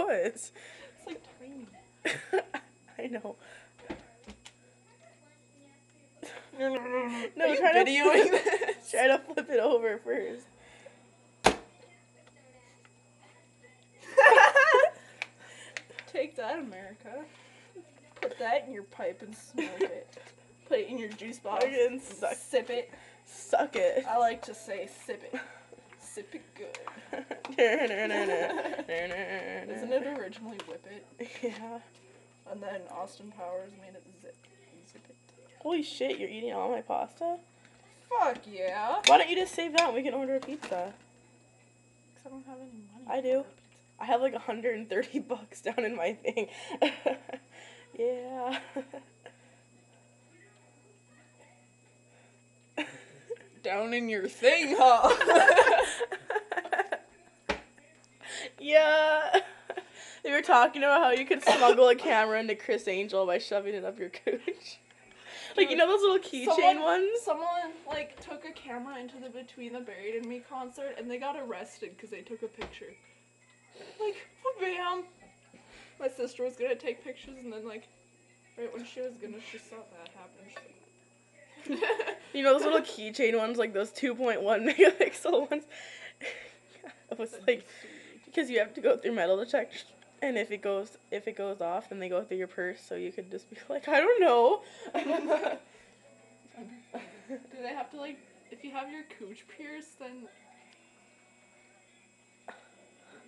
was. It's like tiny. I know. No, No, are try you to videoing this? Try to flip it over first. Take that, America. Put that in your pipe and smoke it. Put it in your juice box. Fucking Sip it. Suck it. I like to say sip it. Sip it good. Isn't it originally Whip It? Yeah. And then Austin Powers made it Zip It. Holy shit, you're eating all my pasta? Fuck yeah. Why don't you just save that and we can order a pizza? Because I don't have any money. I to do. order pizza. I have like $130 down in my thing. Yeah. Down in your thing, huh? Yeah. They were talking about how you could smuggle a camera into Chris Angel by shoving it up your cooch. Like, you know those little keychain ones? Someone, like, took a camera into the Between the Buried and Me concert, and they got arrested because they took a picture. Like, bam! My sister was gonna take pictures, and then, like, right when she was gonna, she saw that happen. She's like, You know those little keychain ones, like those 2.1 megapixel ones? It was like, because you have to go through metal detectors, and if it goes off, then they go through your purse, so you could just be like, I don't know. Do they have to, like, if you have your cooch pierced, then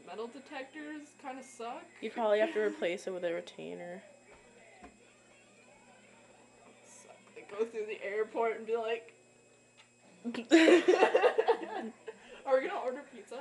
metal detectors kind of suck? You probably have to replace it with a retainer. Suck. They go through the airport and be like, are we gonna order pizza?